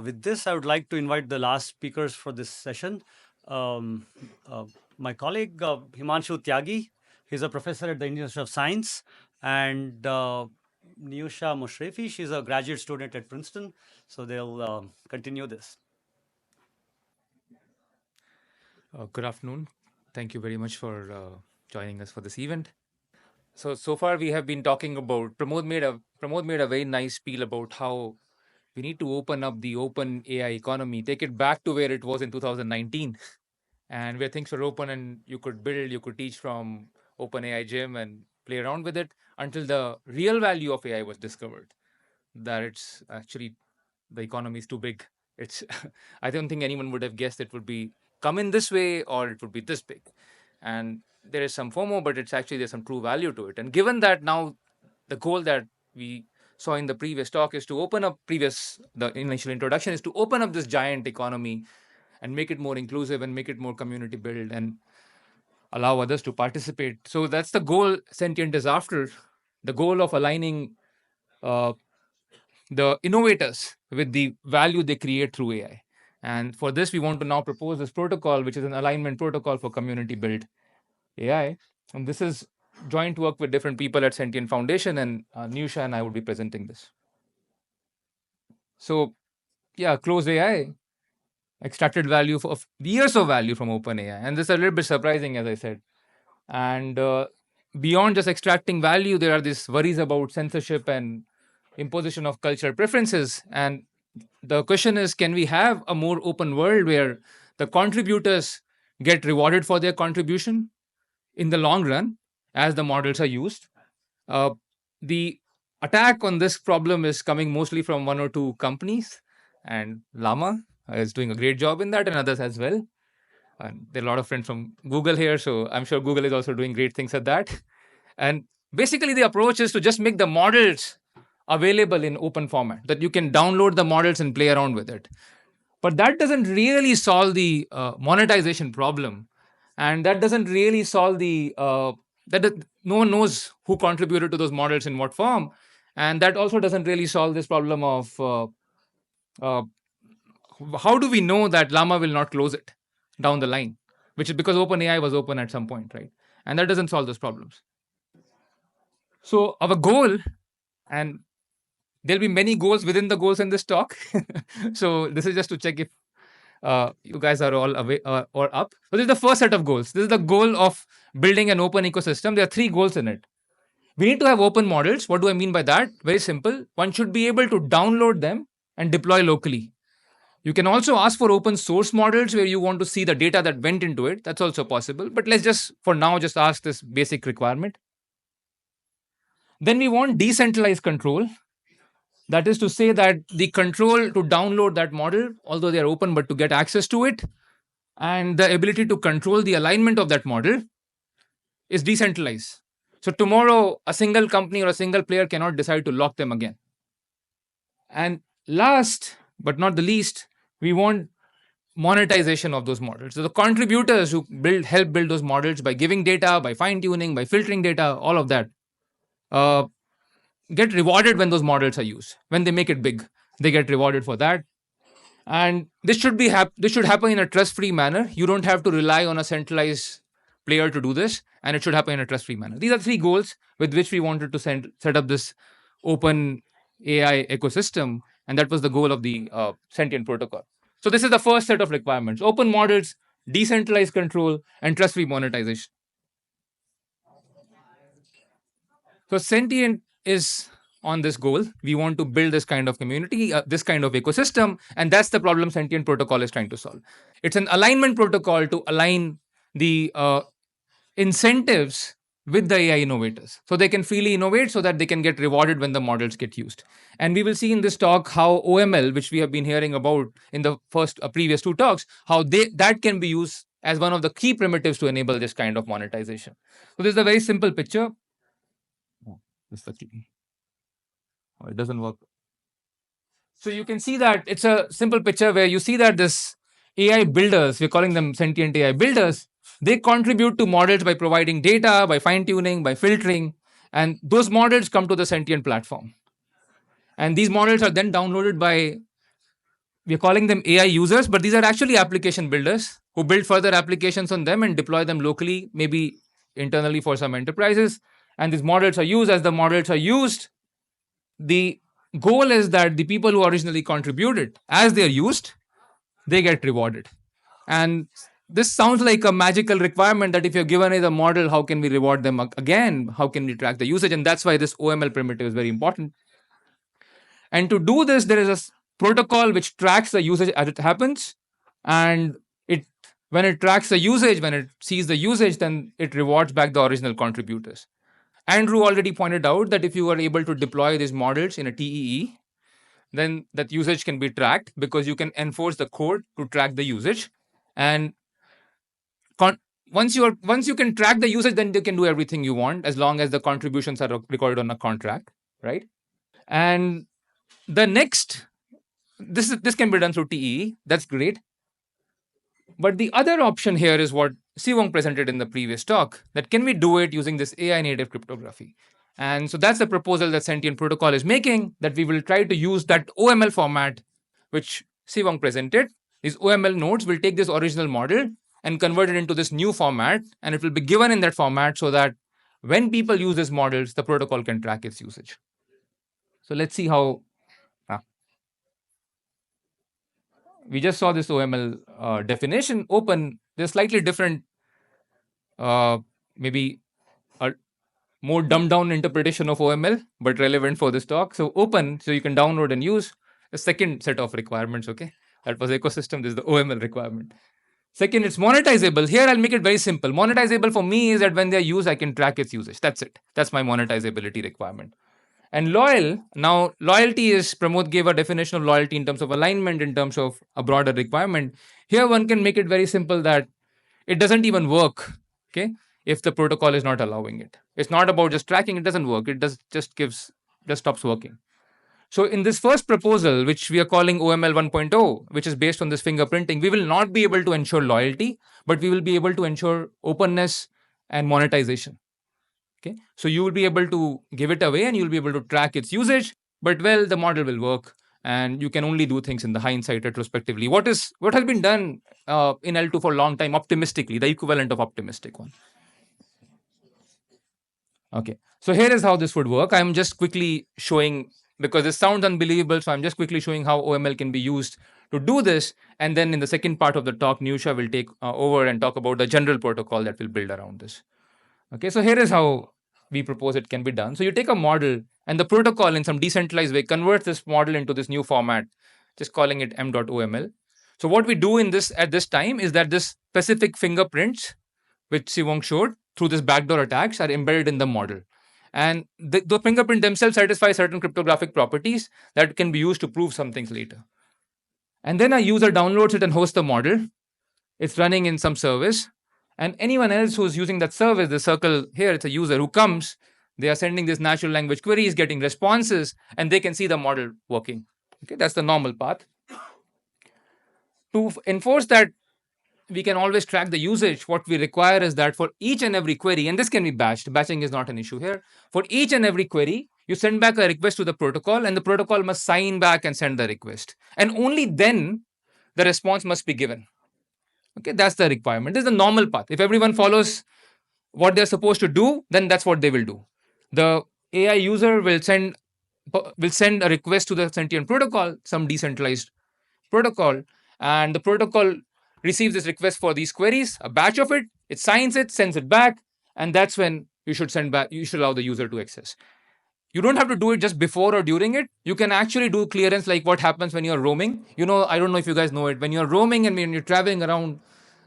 With this, I would like to invite the last speakers for this session. Um, uh, my colleague, Himanshu Tyagi, he's a professor at the Institute of Science, and Niyusha Mushrefi, she's a graduate student at Princeton. So they'll continue this. Good afternoon. Thank you very much for joining us for this event. So far we have been talking about Pramod made a very nice spiel about how we need to open up the open AI economy, take it back to where it was in 2019, and where things were open and you could build, you could teach from Open AI Gym and play around with it until the real value of AI was discovered. That it's actually the economy is too big. It's I don't think anyone would have guessed it would be come in this way or it would be this big. And there is some FOMO, but it's actually there's some true value to it. And given that now the goal that we saw in the previous talk is to open up the initial introduction is to open up this giant economy and make it more inclusive and make it more community built and allow others to participate. So that's the goal Sentient is after, the goal of aligning uh, the innovators with the value they create through AI. And for this, we want to now propose this protocol, which is an alignment protocol for community built AI. And this is joint work with different people at Sentient Foundation, and Nusha and I will be presenting this. So, yeah, closed AI extracted value of years of value from OpenAI. And this is a little bit surprising, as I said. And beyond just extracting value, there are these worries about censorship and imposition of cultural preferences. And the question is, can we have a more open world where the contributors get rewarded for their contribution in the long run as the models are used? The attack on this problem is coming mostly from one or two companies, and Llama is doing a great job in that, and others as well. And there are a lot of friends from Google here, so I'm sure Google is also doing great things at that. And basically, the approach is to just make the models available in open format, that you can download the models and play around with it. But that doesn't really solve the monetization problem, and that doesn't really solve the no one knows who contributed to those models in what form, and that also doesn't really solve this problem of uh, how do we know that Llama will not close it down the line, which is because OpenAI was open at some point, right? And that doesn't solve those problems. So our goal, and there'll be many goals within the goals in this talk. So this is just to check if you guys are all away or up. So this is the first set of goals. This is the goal of building an open ecosystem. There are three goals in it. We need to have open models. What do I mean by that? Very simple. One should be able to download them and deploy locally. You can also ask for open source models where you want to see the data that went into it. That's also possible. But let's just, for now, just ask this basic requirement. Then we want decentralized control. That is to say that the control to download that model, although they are open, but to get access to it, and the ability to control the alignment of that model is decentralized. So tomorrow, a single company or a single player cannot decide to lock them again. And last but not the least, we want monetization of those models. So the contributors who help build those models by giving data, by fine tuning, by filtering data, all of that, uh, get rewarded when those models are used. When they make it big, they get rewarded for that. And this should happen in a trust-free manner. You don't have to rely on a centralized player to do this, and it should happen in a trust-free manner. These are three goals with which we wanted to set up this open AI ecosystem, and that was the goal of the Sentient protocol. So this is the first set of requirements: open models, decentralized control, and trust-free monetization. So Sentient is on this goal. We want to build this kind of community, this kind of ecosystem, and that's the problem Sentient protocol is trying to solve. It's an alignment protocol to align the incentives with the AI innovators, so they can freely innovate, so that they can get rewarded when the models get used. And we will see in this talk how OML, which we have been hearing about in the previous two talks, how that can be used as one of the key primitives to enable this kind of monetization. So this is a very simple picture. It doesn't work. So you can see that it's a simple picture where you see that this AI builders, we're calling them sentient AI builders, they contribute to models by providing data, by fine tuning, by filtering, and those models come to the sentient platform. And these models are then downloaded by we're calling them AI users, but these are actually application builders who build further applications on them and deploy them locally, maybe internally for some enterprises. And these models are used. As the models are used, the goal is that the people who originally contributed, as they're used, they get rewarded. And this sounds like a magical requirement that if you're given a model, how can we reward them again? How can we track the usage? And that's why this OML primitive is very important. And to do this, there is a protocol which tracks the usage as it happens. And it when it tracks the usage, when it sees the usage, then it rewards back the original contributors. Andrew already pointed out that if you are able to deploy these models in a TEE, then that usage can be tracked because you can enforce the code to track the usage. And con- once you can track the usage, then you can do everything you want as long as the contributions are recorded on a contract, right? And the next, this can be done through TEE. That's great. But the other option here is what Siwong presented in the previous talk, that can we do it using this AI native cryptography? And so that's the proposal that Sentient Protocol is making, that we will try to use that OML format, which Siwong presented. These OML nodes will take this original model and convert it into this new format, and it will be given in that format so that when people use these models, the protocol can track its usage. So let's see how. We just saw this OML definition. Open, there's slightly different, maybe a more dumbed down interpretation of OML, but relevant for this talk. So open, so you can download and use. A second set of requirements, okay? That was ecosystem, this is the OML requirement. Second, it's monetizable. Here, I'll make it very simple. Monetizable for me is that when they're used, I can track its usage. That's it. That's my monetizability requirement. And loyal, now loyalty is, Pramod gave a definition of loyalty in terms of alignment, in terms of a broader requirement. Here, one can make it very simple that it doesn't even work, okay, if the protocol is not allowing it. It's not about just tracking, it doesn't work. It just stops working. So in this first proposal, which we are calling OML 1.0, which is based on this fingerprinting, we will not be able to ensure loyalty, but we will be able to ensure openness and monetization. Okay, so you will be able to give it away and you'll be able to track its usage, but well, the model will work and you can only do things in the hindsight retrospectively. What has been done in L2 for a long time, optimistically, the equivalent of optimistic one. Okay, so here is how this would work. I'm just quickly showing, because this sounds unbelievable, so I'm just quickly showing how OML can be used to do this. And then in the second part of the talk, Nusha will take over and talk about the general protocol that will build around this. Okay, so here is how we propose it can be done. So you take a model and the protocol in some decentralized way converts this model into this new format, just calling it m.oml. So what we do in this at this time is that this specific fingerprints, which Siwong showed through this backdoor attacks, are embedded in the model. And the fingerprint themselves satisfy certain cryptographic properties that can be used to prove some things later. And then a user downloads it and hosts the model. It's running in some service. And anyone else who's using that service, the circle here, it's a user who comes, they are sending these natural language queries, getting responses, and they can see the model working. Okay, that's the normal path. To enforce that, we can always track the usage. What we require is that for each and every query, and this can be batched, batching is not an issue here. For each and every query, you send back a request to the protocol, and the protocol must sign back and send the request. And only then the response must be given. Okay, that's the requirement. This is the normal path. If everyone follows what they're supposed to do, then that's what they will do. The AI user will send a request to the sentient protocol, some decentralized protocol, and the protocol receives this request for these queries, a batch of it, it signs it, sends it back, and that's when you should allow the user to access. You don't have to do it just before or during it. You can actually do clearance like what happens when you're roaming. I don't know if you guys know it. When you're roaming and when you're traveling around,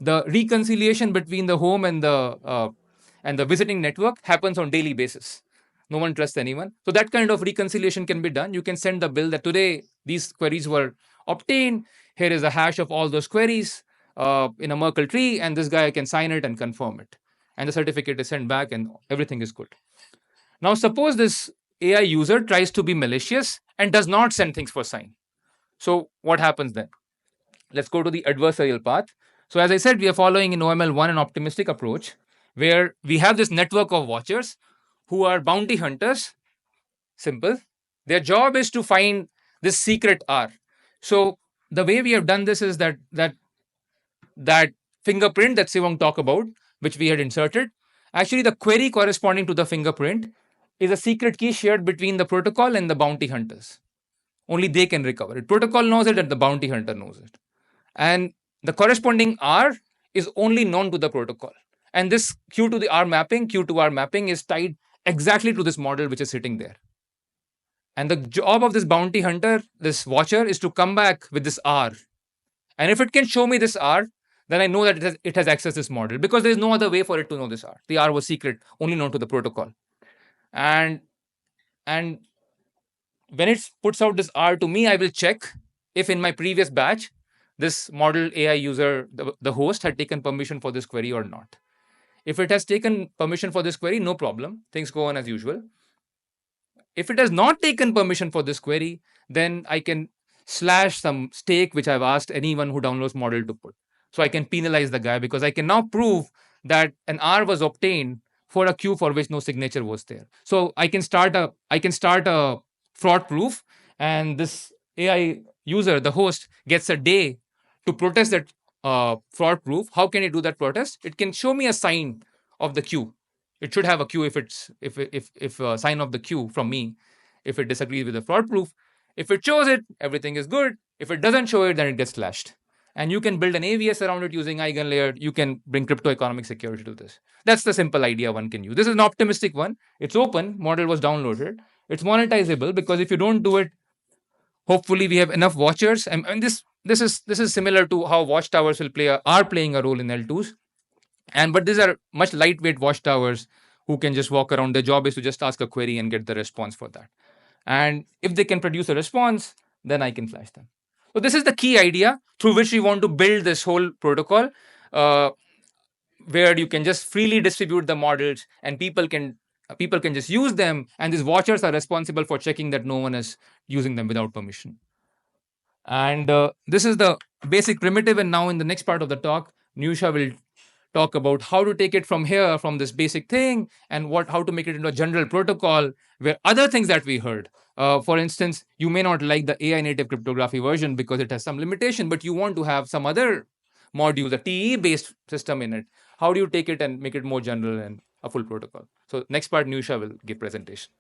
the reconciliation between the home and the visiting network happens on daily basis. No one trusts anyone. So that kind of reconciliation can be done. You can send the bill that today these queries were obtained. Here is a hash of all those queries in a Merkle tree, and this guy can sign it and confirm it. And the certificate is sent back and everything is good. Now, suppose this AI user tries to be malicious and does not send things for sign. So what happens then? Let's go to the adversarial path. So as I said, we are following in OML1 an optimistic approach where we have this network of watchers who are bounty hunters. Simple. Their job is to find this secret R. So the way we have done this is that fingerprint that Sivang talked about, which we had inserted, actually the query corresponding to the fingerprint is a secret key shared between the protocol and the bounty hunters. Only they can recover it. Protocol knows it and the bounty hunter knows it. And the corresponding R is only known to the protocol. And this Q to the R mapping, Q to R mapping is tied exactly to this model which is sitting there. And the job of this bounty hunter, this watcher, is to come back with this R. And if it can show me this R, then I know that it has accessed this model, because there is no other way for it to know this R. The R was secret, only known to the protocol. And and when it puts out this R to me, I will check if in my previous batch this model AI user, the host, had taken permission for this query or not. If it has taken permission for this query, no problem. Things go on as usual. If it has not taken permission for this query, then I can slash some stake which I've asked anyone who downloads model to put. So I can penalize the guy, because I can now prove that an R was obtained for a queue for which no signature was there. So I can start a fraud proof, and this AI user, the host, gets a day to protest that fraud proof. How can it do that protest? It can show me a sign of the queue. It should have a queue if a sign of the queue from me, if it disagrees with the fraud proof. If it shows it, everything is good. If it doesn't show it, then it gets slashed. And you can build an AVS around it using EigenLayer. You can bring crypto economic security to this. That's the simple idea one can use. This is an optimistic one. It's open. Model was downloaded. It's monetizable, because if you don't do it, hopefully we have enough watchers. And this is similar to how watchtowers are playing a role in L2s. But these are much lightweight watchtowers who can just walk around. Their job is to just ask a query and get the response for that. And if they can produce a response, then I can flash them. So this is the key idea through which we want to build this whole protocol, uh, where you can just freely distribute the models, and people can just use them, and these watchers are responsible for checking that no one is using them without permission. And this is the basic primitive. And now in the next part of the talk, Nusha will talk about how to take it from here, from this basic thing, and how to make it into a general protocol where other things that we heard. For instance, you may not like the AI native cryptography version because it has some limitation, but you want to have some other module, a TE based system in it. How do you take it and make it more general and a full protocol? So next part, Nusha will give presentation.